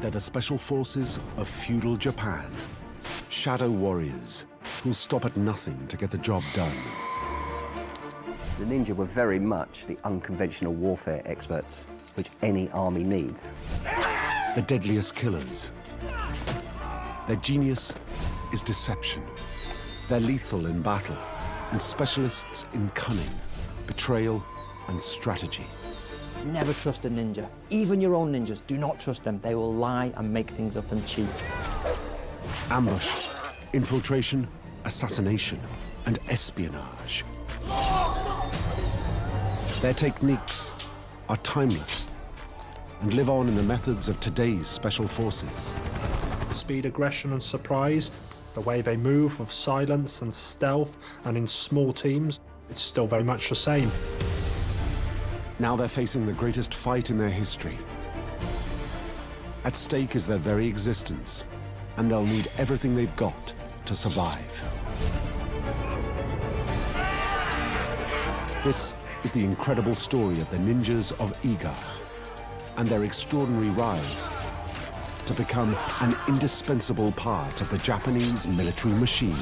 They're the special forces of feudal Japan. Shadow warriors who'll stop at nothing to get the job done. The ninja were very much the unconventional warfare experts which any army needs. The deadliest killers. Their genius is deception. They're lethal in battle and specialists in cunning, betrayal, and strategy. Never trust a ninja. Even your own ninjas, do not trust them. They will lie and make things up and cheat. Ambush, infiltration, assassination, and espionage. Their techniques are timeless and live on in the methods of today's special forces. Speed, aggression, and surprise, the way they move with silence and stealth and in small teams, it's still very much the same. Now they're facing the greatest fight in their history. At stake is their very existence, and they'll need everything they've got to survive. This is the incredible story of the ninjas of Iga and their extraordinary rise to become an indispensable part of the Japanese military machine.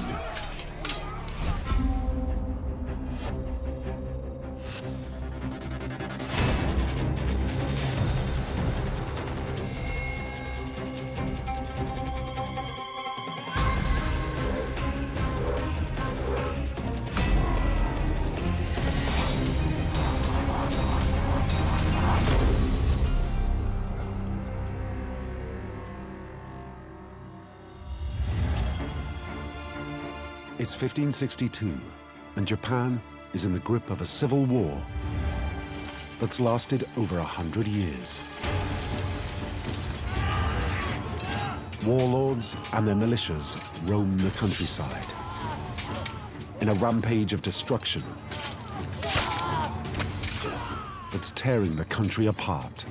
It's 1562, and Japan is in the grip of a civil war that's lasted over 100 years. Warlords and their militias roam the countryside in a rampage of destruction that's tearing the country apart.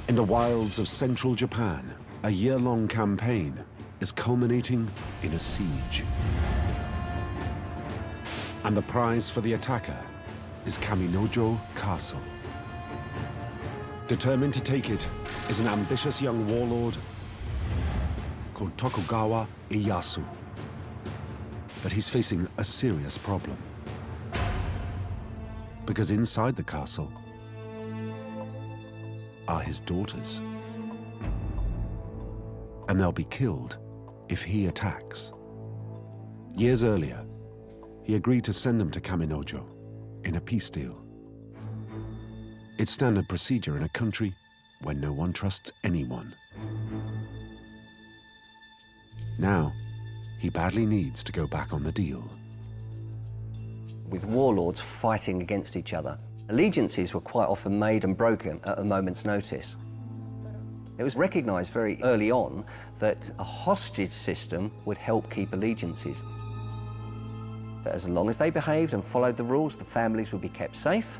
In the wilds of central Japan, a year-long campaign is culminating in a siege. And the prize for the attacker is Kaminojo Castle. Determined to take it is an ambitious young warlord called Tokugawa Ieyasu. But he's facing a serious problem. Because inside the castle are his daughters. And they'll be killed if he attacks. Years earlier, he agreed to send them to Kaminojo in a peace deal. It's standard procedure in a country where no one trusts anyone. Now, he badly needs to go back on the deal. With warlords fighting against each other, allegiances were quite often made and broken at a moment's notice. It was recognised very early on that a hostage system would help keep allegiances. That as long as they behaved and followed the rules, the families would be kept safe.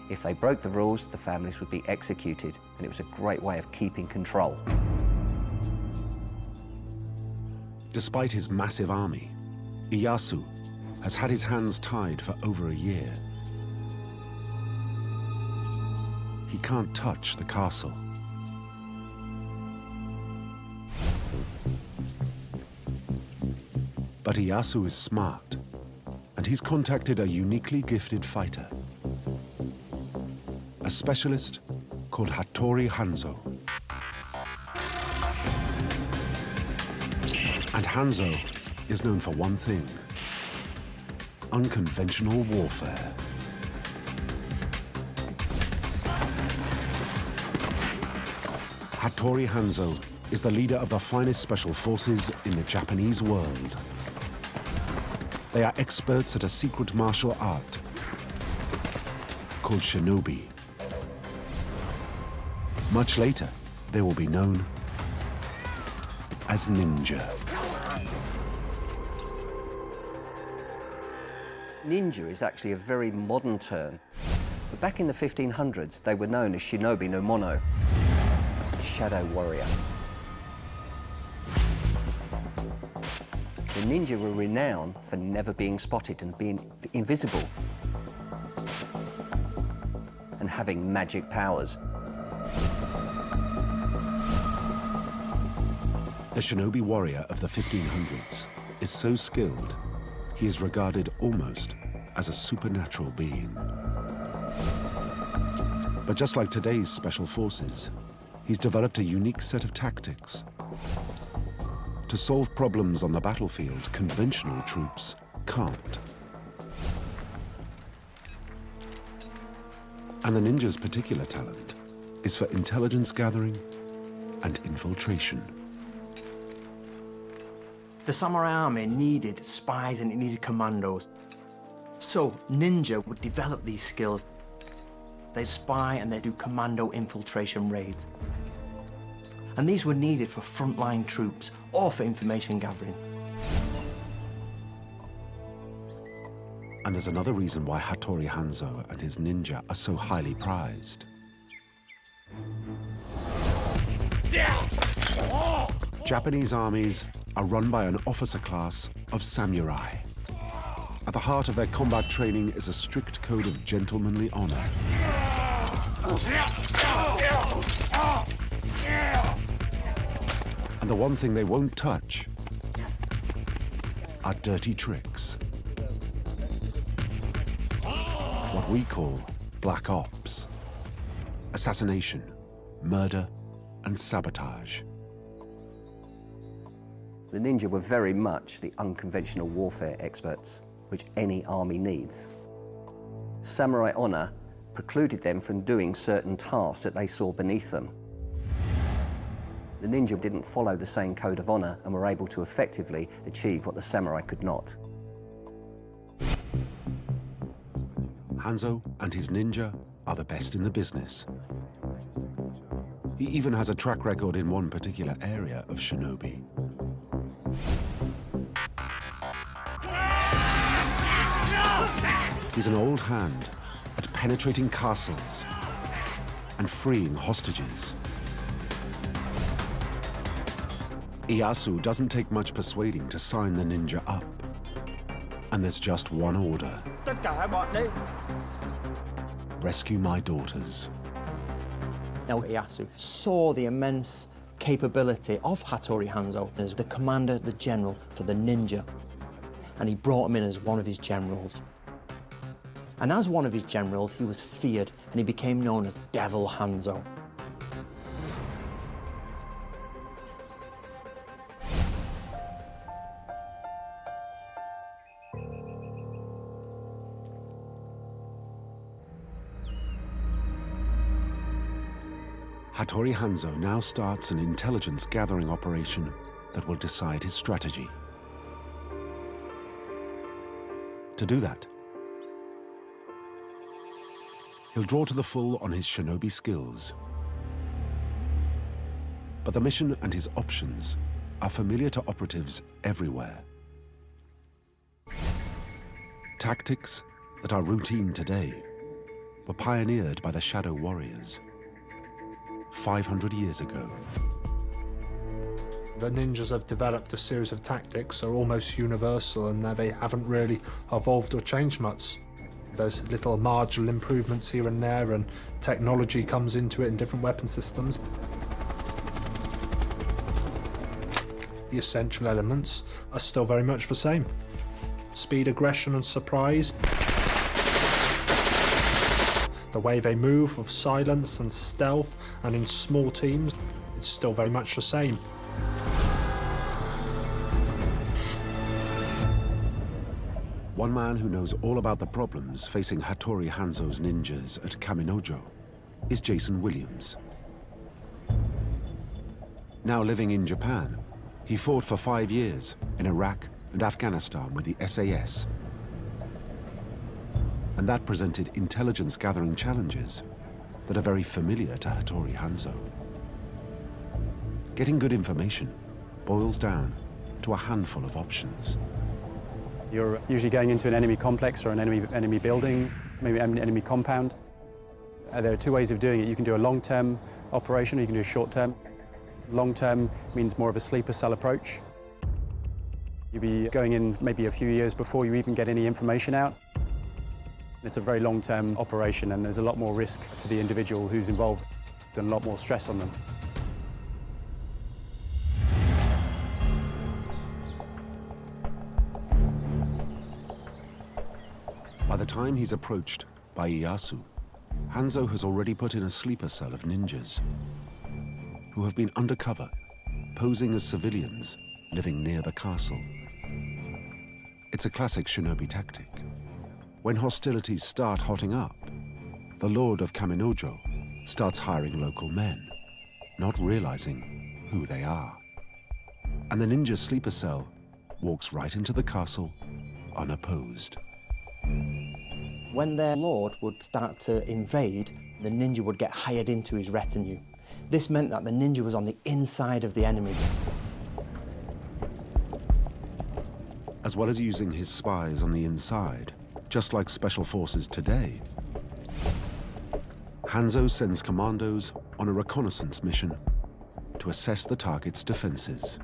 If they broke the rules, the families would be executed, and it was a great way of keeping control. Despite his massive army, Ieyasu has had his hands tied for over a year. He can't touch the castle. But Ieyasu is smart, and he's contacted a uniquely gifted fighter, a specialist called Hattori Hanzo. And Hanzo is known for one thing: unconventional warfare. Hattori Hanzo is the leader of the finest special forces in the Japanese world. They are experts at a secret martial art called shinobi. Much later, they will be known as ninja. Ninja is actually a very modern term. But back in the 1500s, they were known as shinobi no mono, shadow warrior. The ninja were renowned for never being spotted and being invisible. And and having magic powers. The shinobi warrior of the 1500s is so skilled, he is regarded almost as a supernatural being. But just like today's special forces, he's developed a unique set of tactics. To solve problems on the battlefield, conventional troops can't. And the ninja's particular talent is for intelligence gathering and infiltration. The samurai army needed spies and it needed commandos. So ninja would develop these skills. They spy and they do commando infiltration raids. And these were needed for frontline troops or for information gathering. And there's another reason why Hattori Hanzo and his ninja are so highly prized. Japanese armies are run by an officer class of samurai. At the heart of their combat training is a strict code of gentlemanly honor. And the one thing they won't touch are dirty tricks. What we call black ops. Assassination, murder, and sabotage. The ninja were very much the unconventional warfare experts, which any army needs. Samurai honor precluded them from doing certain tasks that they saw beneath them. The ninja didn't follow the same code of honor and were able to effectively achieve what the samurai could not. Hanzo and his ninja are the best in the business. He even has a track record in one particular area of shinobi. He's an old hand at penetrating castles and freeing hostages. Ieyasu doesn't take much persuading to sign the ninja up. And there's just one order. Rescue my daughters. Now Ieyasu saw the immense capability of Hattori Hanzo as the commander, the general for the ninja. And he brought him in as one of his generals. And as one of his generals, he was feared and he became known as Devil Hanzo. Hattori Hanzo now starts an intelligence gathering operation that will decide his strategy. To do that, he'll draw to the full on his shinobi skills. But the mission and his options are familiar to operatives everywhere. Tactics that are routine today were pioneered by the Shadow Warriors 500 years ago. The ninjas have developed a series of tactics that are almost universal and they haven't really evolved or changed much. There's little marginal improvements here and there and technology comes into it in different weapon systems. The essential elements are still very much the same. Speed, aggression and surprise. The way they move with silence and stealth and in small teams, it's still very much the same. One man who knows all about the problems facing Hattori Hanzo's ninjas at Kaminojo is Jason Williams. Now living in Japan, he fought for 5 years in Iraq and Afghanistan with the SAS. And that presented intelligence gathering challenges that are very familiar to Hattori Hanzo. Getting good information boils down to a handful of options. You're usually going into an enemy complex or an enemy building, maybe an enemy compound. There are two ways of doing it. You can do a long-term operation or you can do a short-term. Long-term means more of a sleeper cell approach. You'll be going in maybe a few years before you even get any information out. It's a very long-term operation and there's a lot more risk to the individual who's involved and a lot more stress on them. By the time he's approached by Ieyasu, Hanzo has already put in a sleeper cell of ninjas who have been undercover, posing as civilians living near the castle. It's a classic shinobi tactic. When hostilities start hotting up, the Lord of Kaminojo starts hiring local men, not realizing who they are. And the ninja sleeper cell walks right into the castle unopposed. When their lord would start to invade, the ninja would get hired into his retinue. This meant that the ninja was on the inside of the enemy. As well as using his spies on the inside, just like special forces today, Hanzo sends commandos on a reconnaissance mission to assess the target's defenses.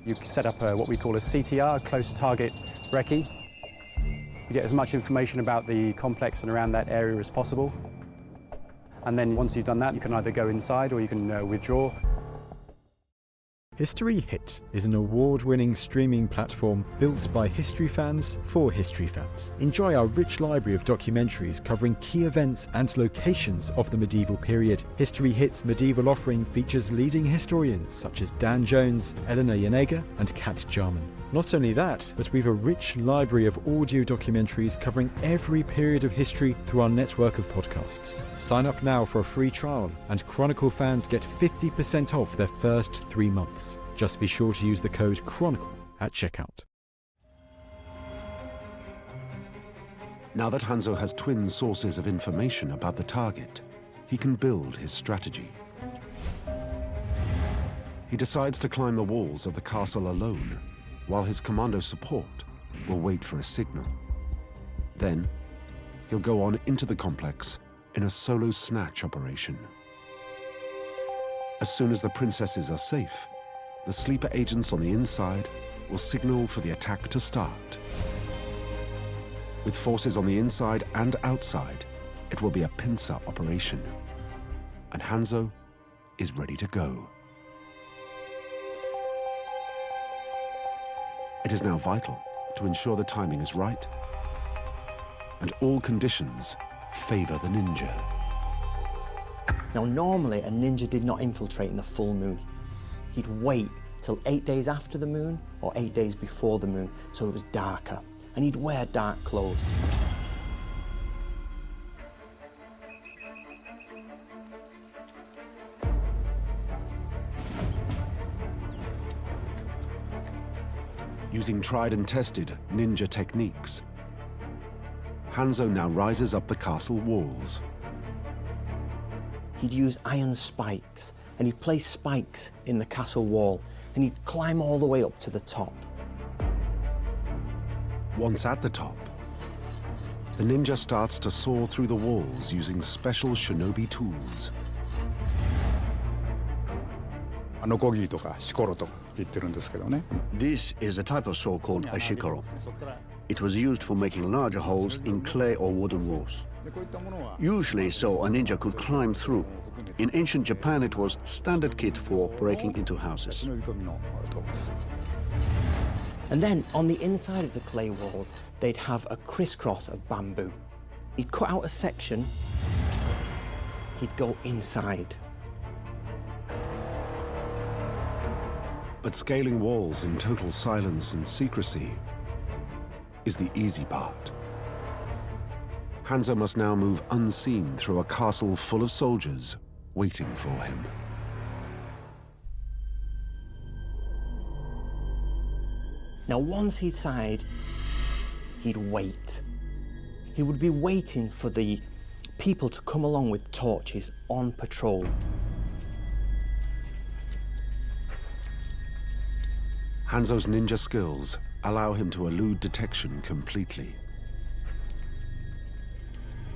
You set up what we call a CTR, close target recce. You get as much information about the complex and around that area as possible. And then once you've done that, you can either go inside or you can withdraw. History Hit is an award-winning streaming platform built by history fans for history fans. Enjoy our rich library of documentaries covering key events and locations of the medieval period. History Hit's medieval offering features leading historians such as Dan Jones, Eleanor Janega and Kat Jarman. Not only that, but we've a rich library of audio documentaries covering every period of history through our network of podcasts. Sign up now for a free trial, and Chronicle fans get 50% off their first 3 months. Just be sure to use the code Chronicle at checkout. Now that Hanzo has twin sources of information about the target, he can build his strategy. He decides to climb the walls of the castle alone, while his commando support will wait for a signal. Then, he'll go on into the complex in a solo snatch operation. As soon as the princesses are safe, the sleeper agents on the inside will signal for the attack to start. With forces on the inside and outside, it will be a pincer operation. And Hanzo is ready to go. It is now vital to ensure the timing is right, and all conditions favor the ninja. Now, normally a ninja did not infiltrate in the full moon. He'd wait till 8 days after the moon or 8 days before the moon, so it was darker, and he'd wear dark clothes. Using tried and tested ninja techniques, Hanzo now rises up the castle walls. He'd use iron spikes, and he'd place spikes in the castle wall, and he'd climb all the way up to the top. Once at the top, the ninja starts to saw through the walls using special shinobi tools. This is a type of saw called a shikoro. It was used for making larger holes in clay or wooden walls. Usually so a ninja could climb through. In ancient Japan it was standard kit for breaking into houses. And then on the inside of the clay walls, they'd have a crisscross of bamboo. He'd cut out a section, he'd go inside. But scaling walls in total silence and secrecy is the easy part. Hanzo must now move unseen through a castle full of soldiers waiting for him. Now, once he's inside, he'd wait. He would be waiting for the people to come along with torches on patrol. Hanzo's ninja skills allow him to elude detection completely.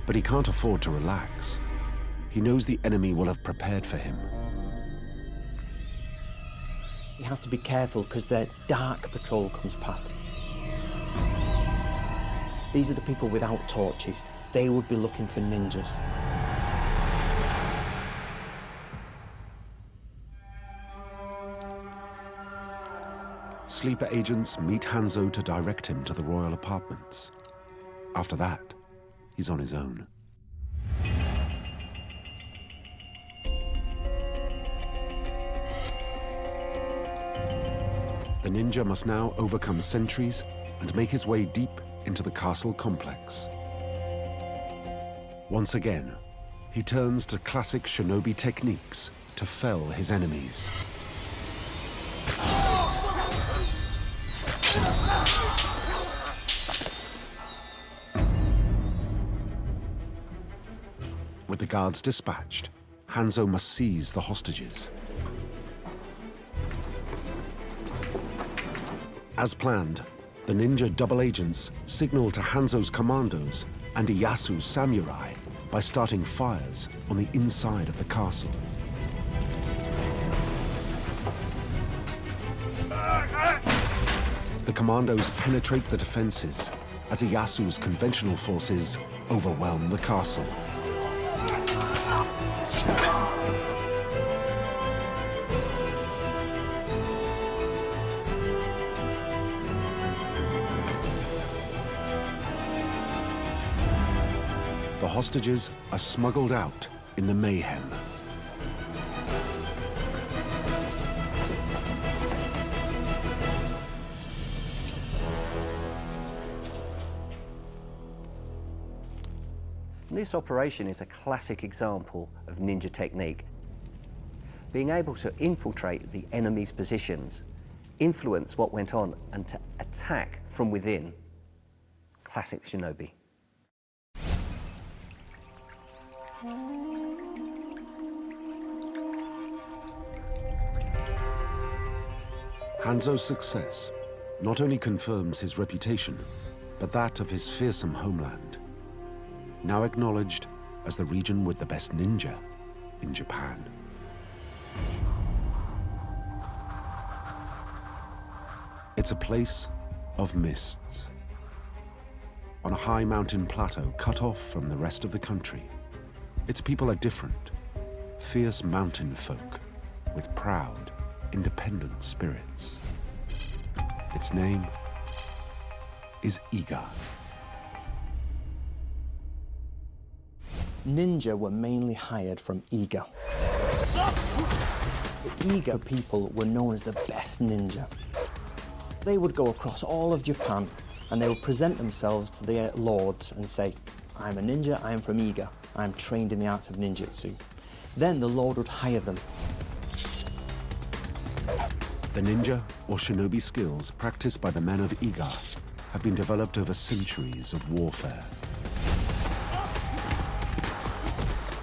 But he can't afford to relax. He knows the enemy will have prepared for him. He has to be careful because their dark patrol comes past. These are the people without torches. They would be looking for ninjas. Sleeper agents meet Hanzo to direct him to the royal apartments. After that, he's on his own. The ninja must now overcome sentries and make his way deep into the castle complex. Once again, he turns to classic shinobi techniques to fell his enemies. With the guards dispatched, Hanzo must seize the hostages. As planned, the ninja double agents signal to Hanzo's commandos and Iyasu's samurai by starting fires on the inside of the castle. The commandos penetrate the defenses as Iyasu's conventional forces overwhelm the castle. The hostages are smuggled out in the mayhem. This operation is a classic example of ninja technique. Being able to infiltrate the enemy's positions, influence what went on, and to attack from within. Classic shinobi. Hanzo's success not only confirms his reputation, but that of his fearsome homeland, now acknowledged as the region with the best ninja in Japan. It's a place of mists. On a high mountain plateau cut off from the rest of the country, its people are different, fierce mountain folk with proud, independent spirits. Its name is Iga. Ninja were mainly hired from Iga. The Iga people were known as the best ninja. They would go across all of Japan and they would present themselves to their lords and say, I'm a ninja, I am from Iga, I am trained in the arts of ninjutsu. Then the lord would hire them. The ninja or shinobi skills practiced by the men of Iga have been developed over centuries of warfare.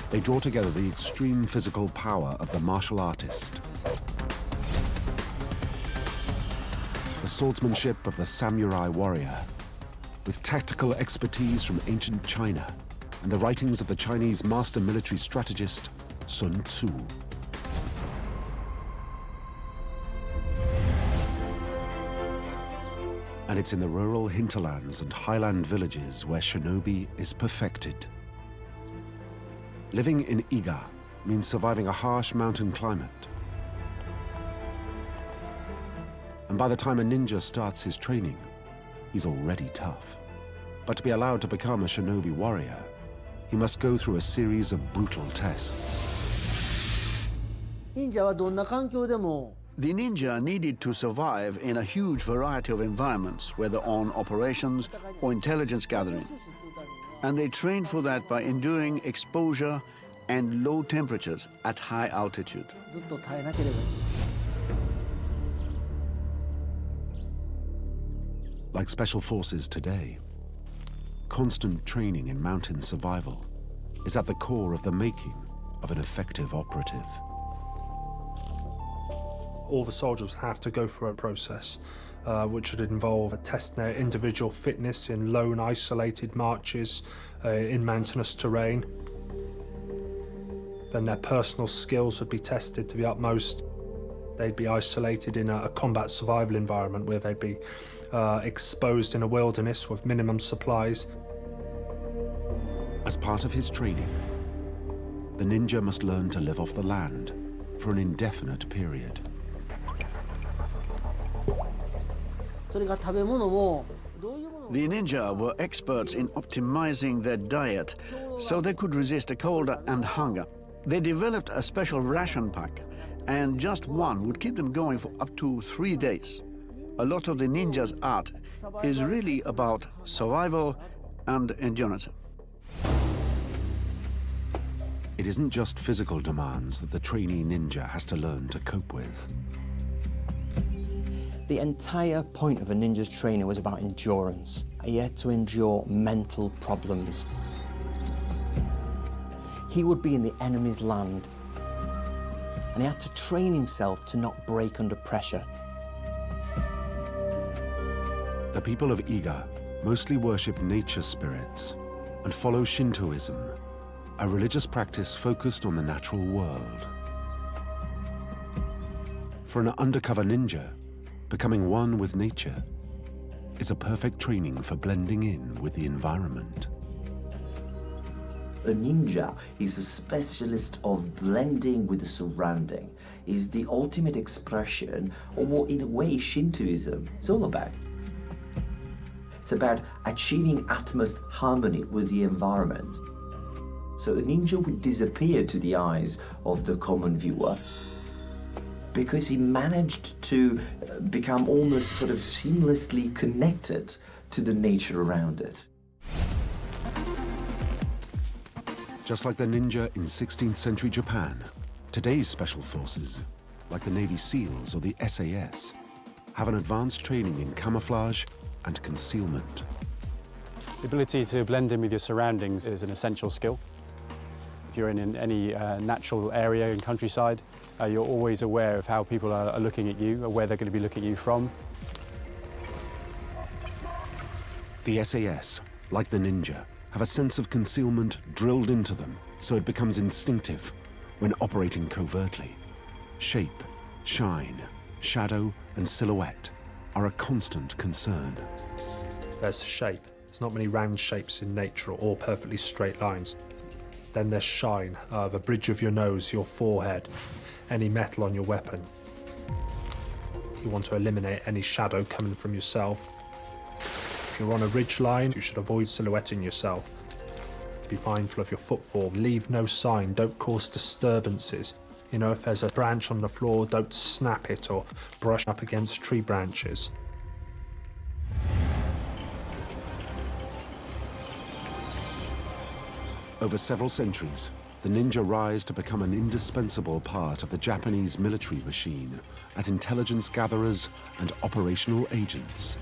They draw together the extreme physical power of the martial artist, the swordsmanship of the samurai warrior, with tactical expertise from ancient China and the writings of the Chinese master military strategist Sun Tzu. And it's in the rural hinterlands and highland villages where shinobi is perfected. Living in Iga means surviving a harsh mountain climate. And by the time a ninja starts his training, he's already tough. But to be allowed to become a shinobi warrior, he must go through a series of brutal tests. 忍者はどんな環境でも The ninja needed to survive in a huge variety of environments, whether on operations or intelligence gathering. And they trained for that by enduring exposure and low temperatures at high altitude. ずっと耐えなければいけません。 Like special forces today, constant training in mountain survival is at the core of the making of an effective operative. All the soldiers have to go through a process which would involve testing their individual fitness in lone, isolated marches in mountainous terrain. Then their personal skills would be tested to the utmost. They'd be isolated in a combat survival environment where they'd be exposed in a wilderness with minimum supplies. As part of his training, the ninja must learn to live off the land for an indefinite period. それが食べ物もどういうものを The ninja were experts in optimizing their diet so they could resist cold and hunger. They developed a special ration pack, and just one would keep them going for up to 3 days. A lot of the ninja's art is really about survival and endurance. It isn't just physical demands that the trainee ninja has to learn to cope with. The entire point of a ninja's training was about endurance. He had to endure mental problems. He would be in the enemy's land, and he had to train himself to not break under pressure. The people of Iga mostly worship nature spirits and follow Shintoism, a religious practice focused on the natural world. For an undercover ninja, becoming one with nature is a perfect training for blending in with the environment. A ninja is a specialist of blending with the surrounding, is the ultimate expression of what in a way Shintoism is all about. It's about achieving utmost harmony with the environment. So a ninja would disappear to the eyes of the common viewer because he managed to become almost sort of seamlessly connected to the nature around it. Just like the ninja in 16th century Japan, today's special forces, like the Navy SEALs or the SAS, have an advanced training in camouflage and concealment. The ability to blend in with your surroundings is an essential skill. If you're in any natural area in countryside, you're always aware of how people are looking at you, or where they're going to be looking at you from. The SAS, like the ninja, have a sense of concealment drilled into them, so it becomes instinctive when operating covertly. Shape, shine, shadow, and silhouette are a constant concern. There's shape. There's not many round shapes in nature or perfectly straight lines. Then there's shine, the bridge of your nose, your forehead, any metal on your weapon. You want to eliminate any shadow coming from yourself. If you're on a ridge line, you should avoid silhouetting yourself. Be mindful of your footfall, leave no sign, don't cause disturbances. You know, if there's a branch on the floor, don't snap it or brush up against tree branches. Over several centuries, the ninja rise to become an indispensable part of the Japanese military machine as intelligence gatherers and operational agents.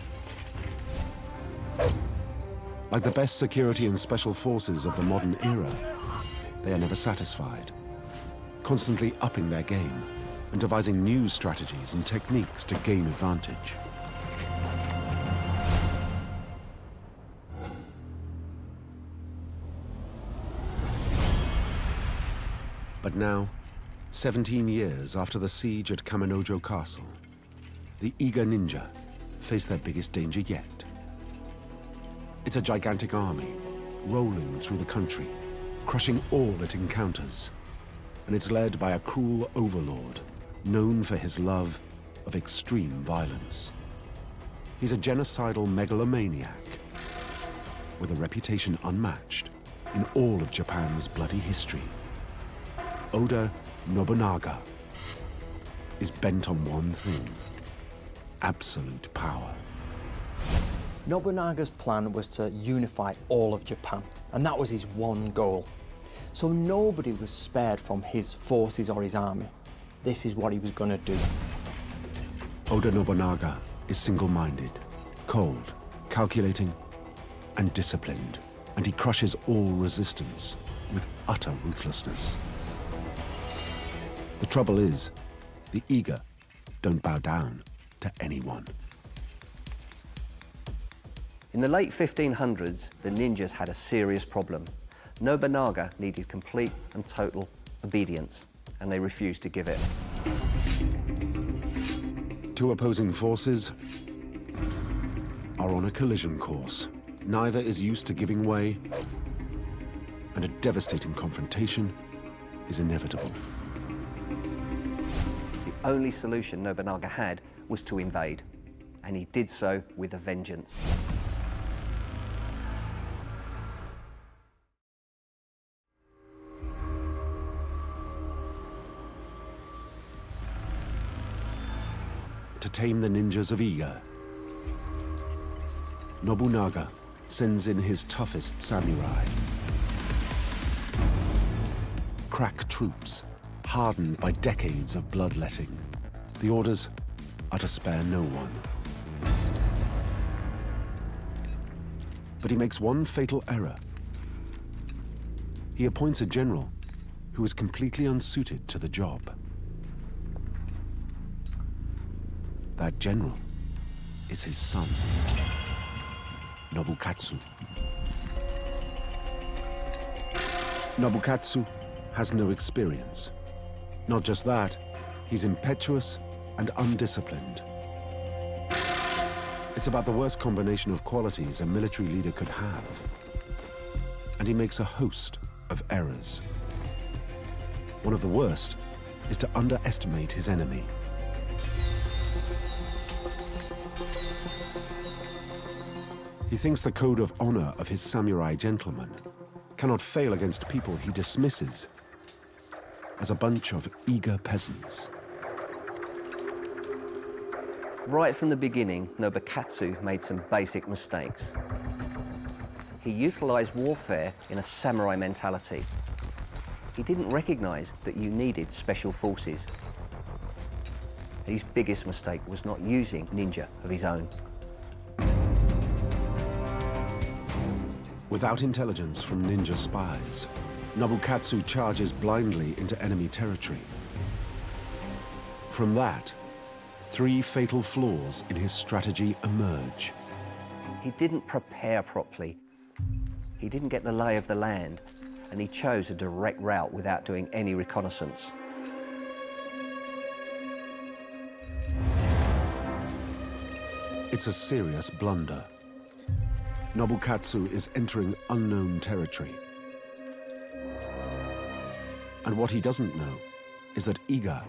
Like the best security and special forces of the modern era, they are never satisfied, constantly upping their game and devising new strategies and techniques to gain advantage. But now, 17 years after the siege at Kaminojo Castle, the Iga ninja face their biggest danger yet. It's a gigantic army, rolling through the country, crushing all it encounters. And it's led by a cruel overlord, known for his love of extreme violence. He's a genocidal megalomaniac, with a reputation unmatched in all of Japan's bloody history. Oda Nobunaga is bent on one thing: absolute power. Nobunaga's plan was to unify all of Japan, and that was his one goal. So nobody was spared from his forces or his army. This is what he was going to do. Oda Nobunaga is single-minded, cold, calculating, and disciplined, and he crushes all resistance with utter ruthlessness. The trouble is, the Iga don't bow down to anyone. In the late 1500s, the ninjas had a serious problem. Nobunaga needed complete and total obedience, and they refused to give it. two opposing forces are on a collision course. Neither is used to giving way, and a devastating confrontation is inevitable. The only solution Nobunaga had was to invade, and he did so with a vengeance. To tame the ninjas of Iga, Nobunaga sends in his toughest samurai. Crack troops, hardened by decades of bloodletting. The orders are to spare no one. But he makes one fatal error. He appoints a general who is completely unsuited to the job. That general is his son, Nobukatsu. Nobukatsu has no experience. Not just that, he's impetuous and undisciplined. It's about the worst combination of qualities a military leader could have. And he makes a host of errors. One of the worst is to underestimate his enemy. He thinks the code of honor of his samurai gentlemen cannot fail against people he dismisses as a bunch of eager peasants. Right from the beginning, Nobukatsu made some basic mistakes. He utilized warfare in a samurai mentality. He didn't recognize that you needed special forces. His biggest mistake was not using ninja of his own. Without intelligence from ninja spies, Nobukatsu charges blindly into enemy territory. From that, 3 fatal flaws in his strategy emerge. He didn't prepare properly. He didn't get the lay of the land, and he chose a direct route without doing any reconnaissance. It's a serious blunder. Nobukatsu is entering unknown territory. And what he doesn't know is that Iga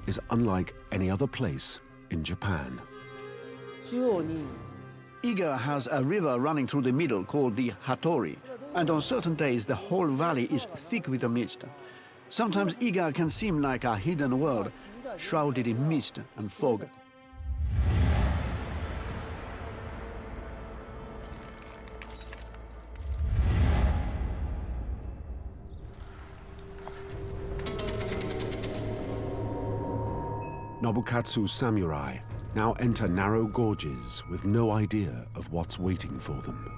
is unlike any other place in Japan. Iga has a river running through the middle called the Hattori, and on certain days the whole valley is thick with a mist. Sometimes Iga can seem like a hidden world, shrouded in mist and fog. Nobukatsu's samurai now enter narrow gorges with no idea of what's waiting for them.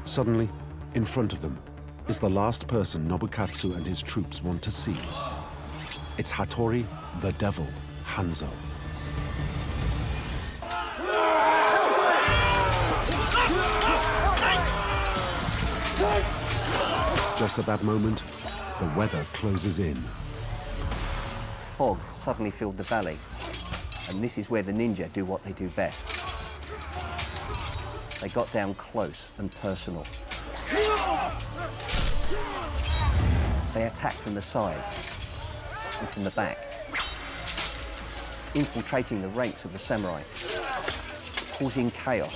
Suddenly, in front of them, is the last person Nobukatsu and his troops want to see. It's Hattori, the devil, Hanzo. Just at that moment, the weather closes in. Fog suddenly filled the valley, and this is where the ninja do what they do best. They got down close and personal. They attacked from the sides and from the back, infiltrating the ranks of the samurai, causing chaos.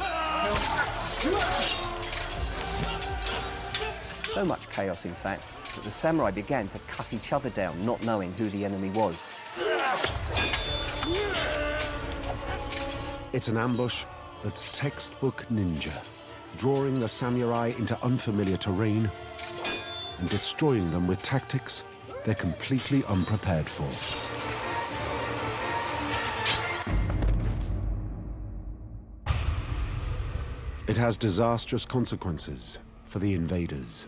So much chaos, in fact, that the samurai began to cut each other down, not knowing who the enemy was. It's an ambush that's textbook ninja, drawing the samurai into unfamiliar terrain and destroying them with tactics they're completely unprepared for. It has disastrous consequences for the invaders.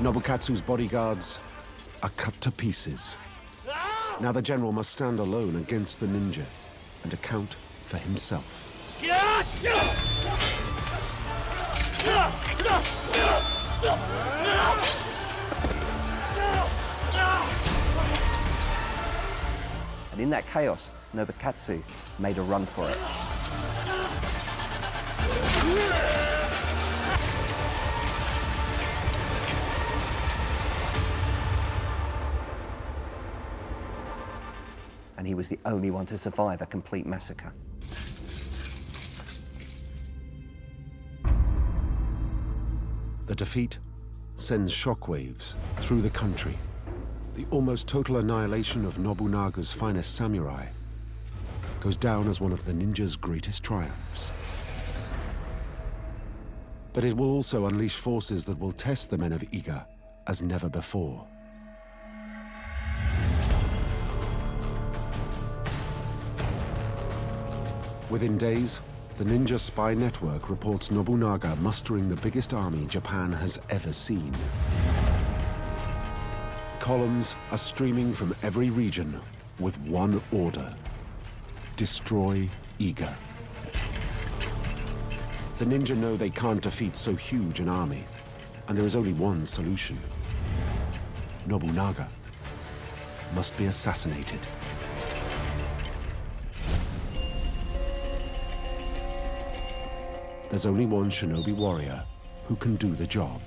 Nobukatsu's bodyguards are cut to pieces. Now the general must stand alone against the ninja and account for himself. And in that chaos, Nobukatsu made a run for it. And he was the only one to survive a complete massacre. The defeat sends shockwaves through the country. The almost total annihilation of Nobunaga's finest samurai goes down as one of the ninja's greatest triumphs. But it will also unleash forces that will test the men of Iga as never before. Within days, the ninja spy network reports Nobunaga mustering the biggest army Japan has ever seen. Columns are streaming from every region with one order: destroy Iga. The ninja know they can't defeat so huge an army, and there is only one solution. Nobunaga must be assassinated. There's only one shinobi warrior who can do the job.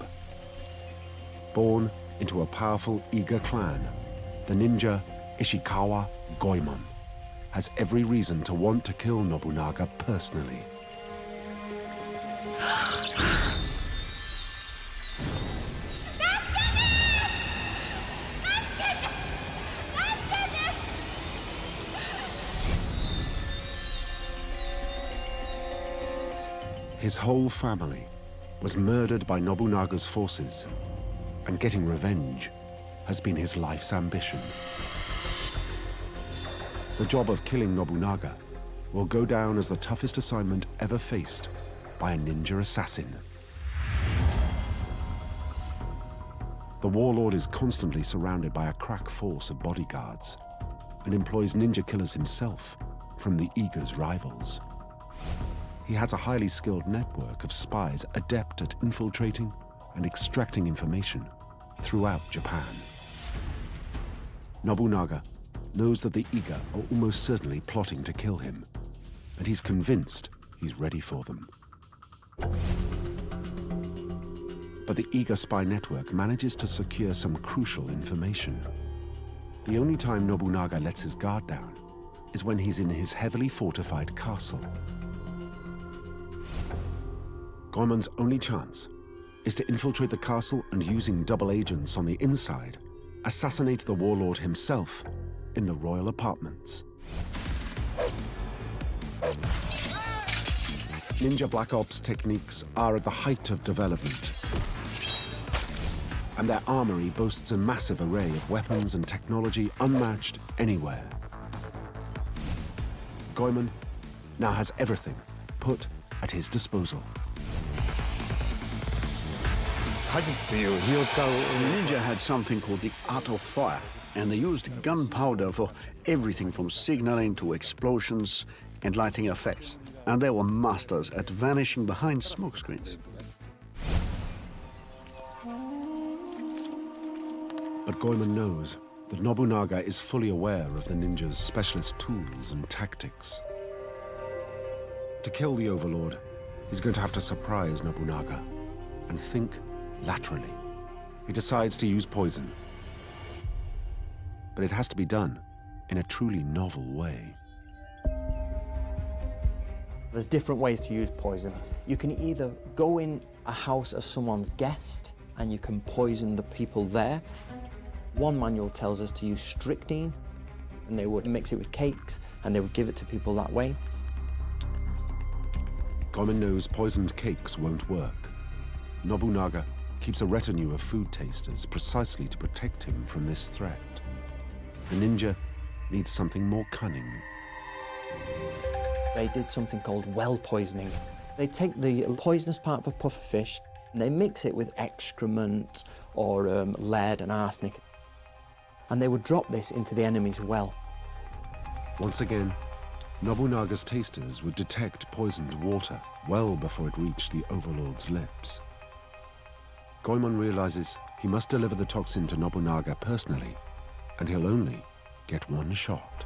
Born into a powerful Iga clan, the ninja Ishikawa Goemon has every reason to want to kill Nobunaga personally. His whole family was murdered by Nobunaga's forces, and getting revenge has been his life's ambition. The job of killing Nobunaga will go down as the toughest assignment ever faced by a ninja assassin. The warlord is constantly surrounded by a crack force of bodyguards and employs ninja killers himself from the Iga's rivals. He has a highly skilled network of spies adept at infiltrating and extracting information throughout Japan. Nobunaga knows that the Iga are almost certainly plotting to kill him, and he's convinced he's ready for them. But the Iga spy network manages to secure some crucial information. The only time Nobunaga lets his guard down is when he's in his heavily fortified castle. Goemon's only chance is to infiltrate the castle and, using double agents on the inside, assassinate the warlord himself in the royal apartments. Ninja Black Ops techniques are at the height of development, and their armory boasts a massive array of weapons and technology unmatched anywhere. Goemon now has everything put at his disposal. The ninja had something called the art of fire, and they used gunpowder for everything from signaling to explosions and lighting effects. And they were masters at vanishing behind smoke screens. But Goemon knows that Nobunaga is fully aware of the ninja's specialist tools and tactics. To kill the overlord, he's going to have to surprise Nobunaga and think laterally. He decides to use poison, but it has to be done in a truly novel way. There's different ways to use poison. You can either go in a house as someone's guest and you can poison the people there. One manual tells us to use strychnine, and they would mix it with cakes and they would give it to people that way. Goemon knows poisoned cakes won't work. Nobunaga keeps a retinue of food tasters precisely to protect him from this threat. The ninja needs something more cunning. They did something called well poisoning. They take the poisonous part of a pufferfish and they mix it with excrement or lead and arsenic, and they would drop this into the enemy's well. Once again, Nobunaga's tasters would detect poisoned water well before it reached the overlord's lips. Goemon realizes he must deliver the toxin to Nobunaga personally, and he'll only get one shot.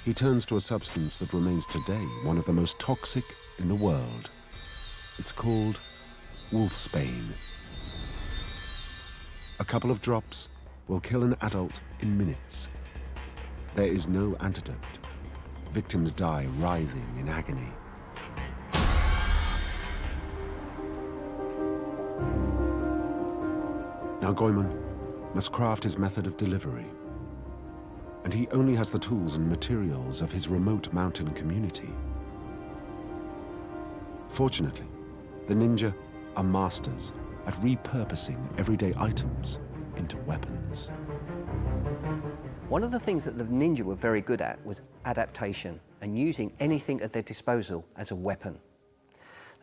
He turns to a substance that remains today one of the most toxic in the world. It's called wolfsbane. A couple of drops will kill an adult in minutes. There is no antidote. Victims die writhing in agony. Now Goemon must craft his method of delivery. And he only has the tools and materials of his remote mountain community. Fortunately, the ninja are masters at repurposing everyday items into weapons. One of the things that the ninja were very good at was adaptation and using anything at their disposal as a weapon.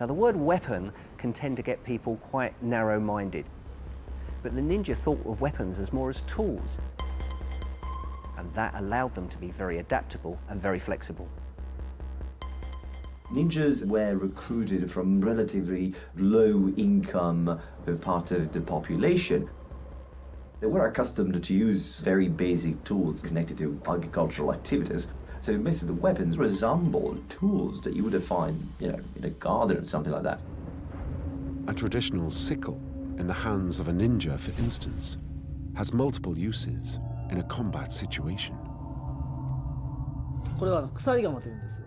Now, the word weapon can tend to get people quite narrow-minded, but the ninja thought of weapons as more as tools, and that allowed them to be very adaptable and very flexible. Ninjas were recruited from relatively low-income part of the population. They were accustomed to use very basic tools connected to agricultural activities. So most of the weapons resembled tools that you would find, in a garden or something like that. A traditional sickle in the hands of a ninja, for instance, has multiple uses in a combat situation. これは鎖鎌というんですよ。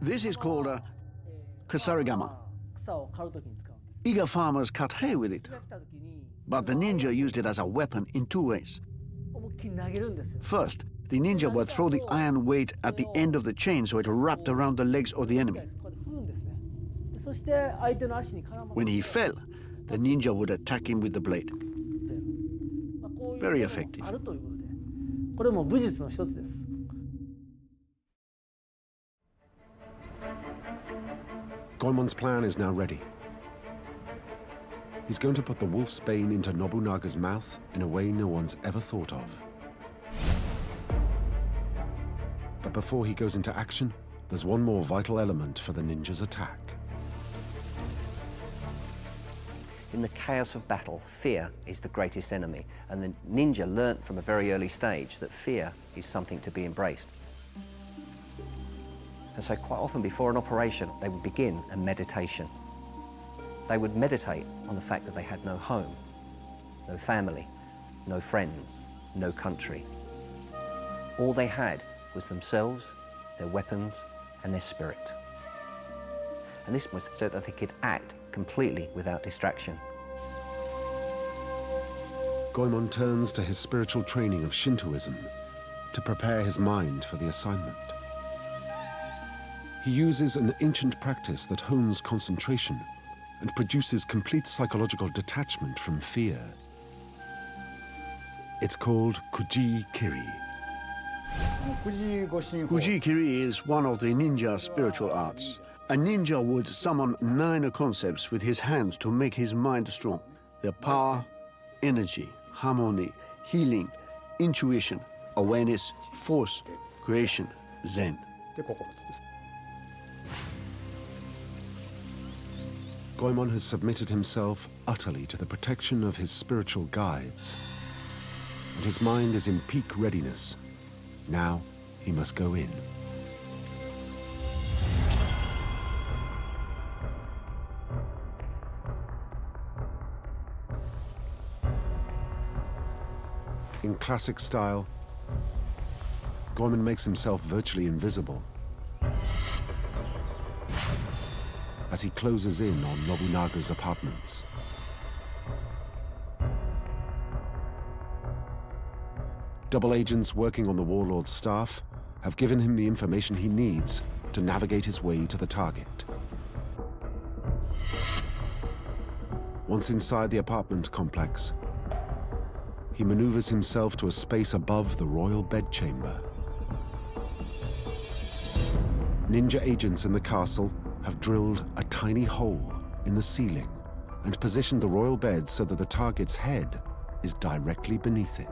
This is called a kusarigama. 草を刈るときに使うんです。 Eager farmers cut hay with it, 来たときに but the ninja used it as a weapon in two ways. 思いっきり投げるんですよ。 First, the ninja would throw the iron weight at the end of the chain so it wrapped around the legs of the enemy. こうやって振るんですね。でそして相手の足に絡ま When he fell, the ninja would attack him with the blade. まあこういう Very の effective. があるということで、これも武術の一つです。 Goemon's plan is now ready. He's going to put the wolf's bane into Nobunaga's mouth in a way no one's ever thought of. But before he goes into action, there's one more vital element for the ninja's attack. In the chaos of battle, fear is the greatest enemy, and the ninja learnt from a very early stage that fear is something to be embraced. And so quite often before an operation, they would begin a meditation. They would meditate on the fact that they had no home, no family, no friends, no country. All they had was themselves, their weapons, and their spirit. And this was so that they could act completely without distraction. Goemon turns to his spiritual training of Shintoism to prepare his mind for the assignment. He uses an ancient practice that hones concentration and produces complete psychological detachment from fear. It's called Kuji-kiri. Kuji-kiri is one of the ninja spiritual arts. A ninja would summon 9 concepts with his hands to make his mind strong. They're power, energy, harmony, healing, intuition, awareness, force, creation, Zen. Goemon has submitted himself utterly to the protection of his spiritual guides, and his mind is in peak readiness. Now he must go in. In classic style, Goemon makes himself virtually invisible as he closes in on Nobunaga's apartments. Double agents working on the warlord's staff have given him the information he needs to navigate his way to the target. Once inside the apartment complex, he maneuvers himself to a space above the royal bedchamber. Ninja agents in the castle have drilled a tiny hole in the ceiling and positioned the royal bed so that the target's head is directly beneath it.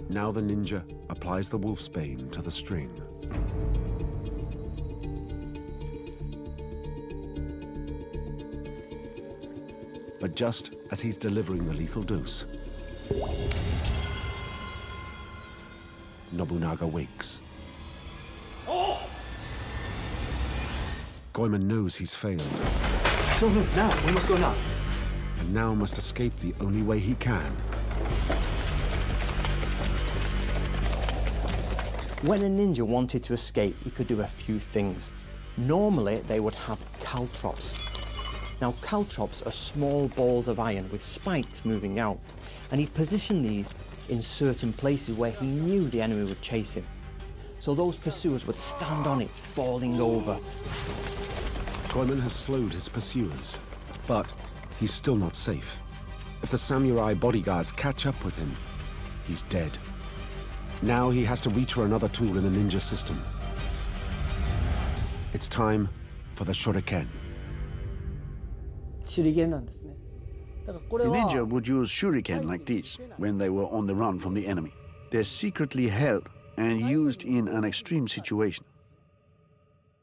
Now the ninja applies the wolfsbane to the string. But just as he's delivering the lethal dose, Nobunaga wakes. Goemon knows he's failed. No, now, we must go now. And now must escape the only way he can. When a ninja wanted to escape, he could do a few things. Normally, they would have caltrops. Now, caltrops are small balls of iron with spikes moving out, and he'd position these in certain places where he knew the enemy would chase him. So those pursuers would stand on it, falling over. Goemon has slowed his pursuers, but he's still not safe. If the samurai bodyguards catch up with him, he's dead. Now he has to reach for another tool in the ninja system. It's time for the shuriken. 手裏剣なんですね。だからこれ The は ninja would use shuriken like this when they were on the run from the enemy. They're secretly held and used in an extreme situation.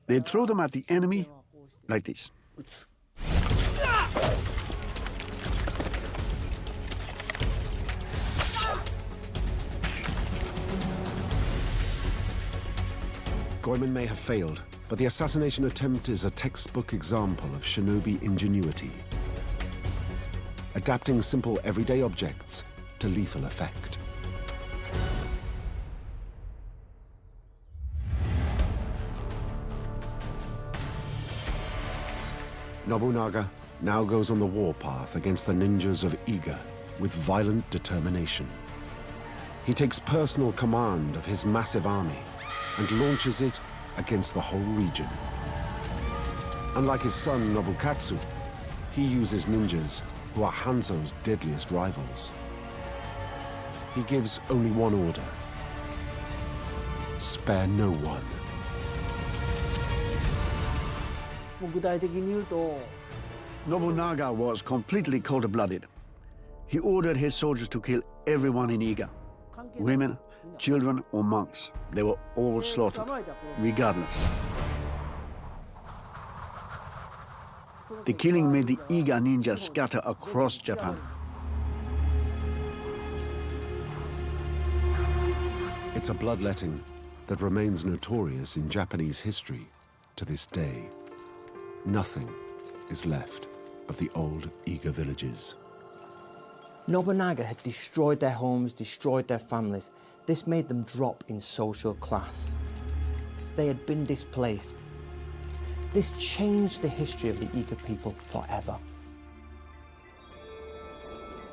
They'd throw them at the enemy like this. 撃つ。 Goemon may have failed, but the assassination attempt is a textbook example of shinobi ingenuity. Adapting simple everyday objects to lethal effect. Nobunaga now goes on the warpath against the ninjas of Iga with violent determination. He takes personal command of his massive army and launches it against the whole region. Unlike his son Nobukatsu, he uses ninjas who are Hanzo's deadliest rivals. He gives only one order: spare no one. もう具体的に言うと、 Nobunaga was completely cold-blooded. He ordered his soldiers to kill everyone in Iga. Women, children, or monks. They were all slaughtered, regardless. The killing made the Iga ninja scatter across Japan. It's a bloodletting that remains notorious in Japanese history to this day. Nothing is left of the old Iga villages. Nobunaga had destroyed their homes, destroyed their families. This made them drop in social class. They had been displaced. This changed the history of the Iga people forever.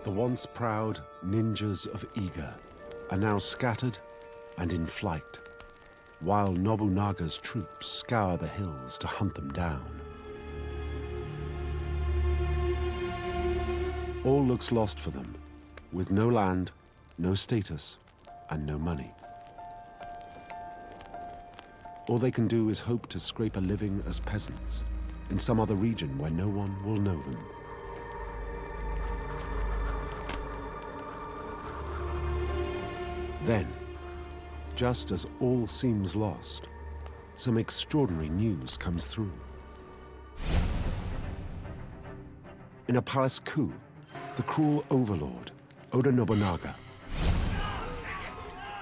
The once proud ninjas of Iga are now scattered and in flight, while Nobunaga's troops scour the hills to hunt them down. All looks lost for them, with no land, no status, and no money. All they can do is hope to scrape a living as peasants in some other region where no one will know them. Then, just as all seems lost, some extraordinary news comes through. In a palace coup, the cruel overlord, Oda Nobunaga,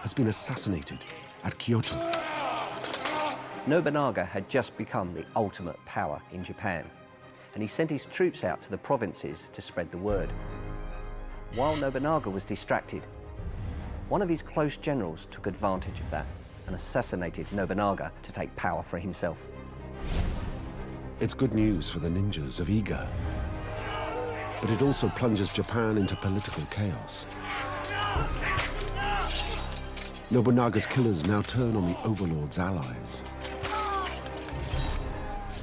has been assassinated at Kyoto. Nobunaga had just become the ultimate power in Japan, and he sent his troops out to the provinces to spread the word. While Nobunaga was distracted, one of his close generals took advantage of that and assassinated Nobunaga to take power for himself. It's good news for the ninjas of Iga, but it also plunges Japan into political chaos. Nobunaga's killers now turn on the overlord's allies.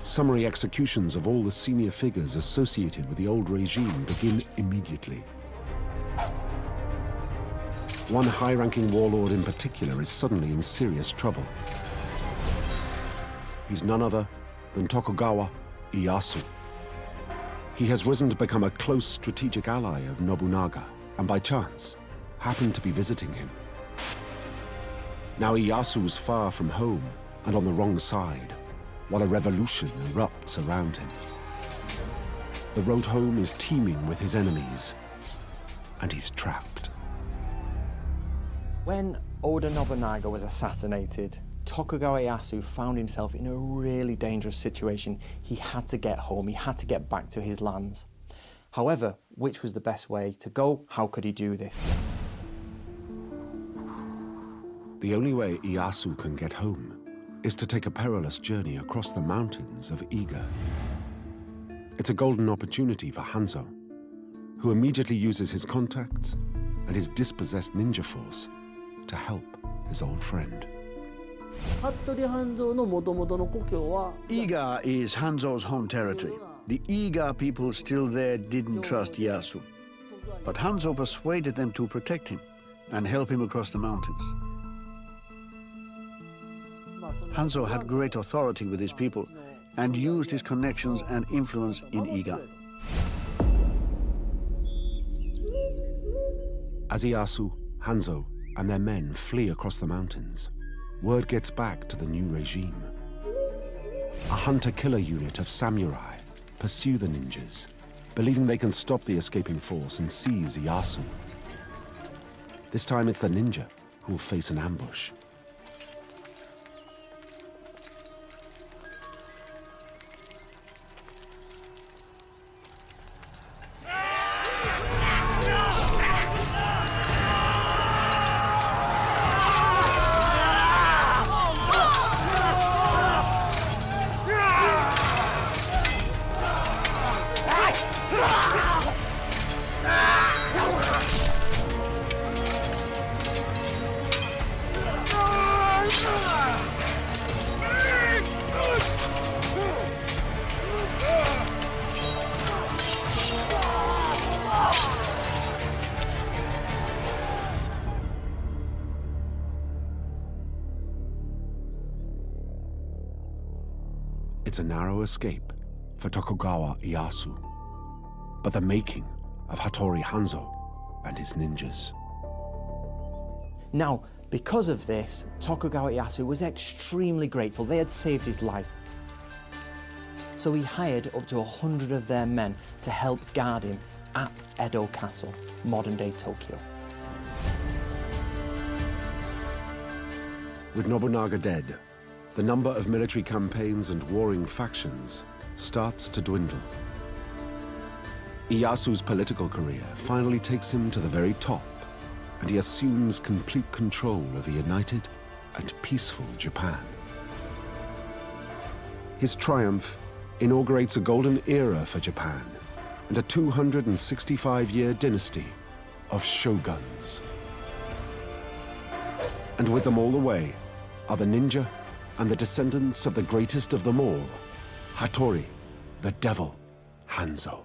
Summary executions of all the senior figures associated with the old regime begin immediately. One high-ranking warlord in particular is suddenly in serious trouble. He's none other than Tokugawa Ieyasu. He has risen to become a close strategic ally of Nobunaga, and by chance, happened to be visiting him. Now Iyasu's far from home and on the wrong side, while a revolution erupts around him. The road home is teeming with his enemies, and he's trapped. When Oda Nobunaga was assassinated, Tokugawa Ieyasu found himself in a really dangerous situation. He had to get home, he had to get back to his lands. However, which was the best way to go? How could he do this? The only way Ieyasu can get home is to take a perilous journey across the mountains of Iga. It's a golden opportunity for Hanzo, who immediately uses his contacts and his dispossessed ninja force to help his old friend. Iga is Hanzo's home territory. The Iga people still there didn't trust Ieyasu. But Hanzo persuaded them to protect him and help him across the mountains. Hanzo had great authority with his people and used his connections and influence in Iga. As Ieyasu, Hanzo, and their men flee across the mountains, word gets back to the new regime. A hunter-killer unit of samurai pursue the ninjas, believing they can stop the escaping force and seize Ieyasu. This time it's the ninja who will face an ambush. It's a narrow escape for Tokugawa Ieyasu, but the making of Hattori Hanzo and his ninjas. Now, because of this, Tokugawa Ieyasu was extremely grateful. They had saved his life. So he hired up to 100 of their men to help guard him at Edo Castle, modern-day Tokyo. With Nobunaga dead, the number of military campaigns and warring factions starts to dwindle. Iyasu's political career finally takes him to the very top, and he assumes complete control of a united and peaceful Japan. His triumph inaugurates a golden era for Japan and a 265-year dynasty of shoguns. And with them all the way are the ninja and the descendants of the greatest of them all, Hattori, the Devil, Hanzo.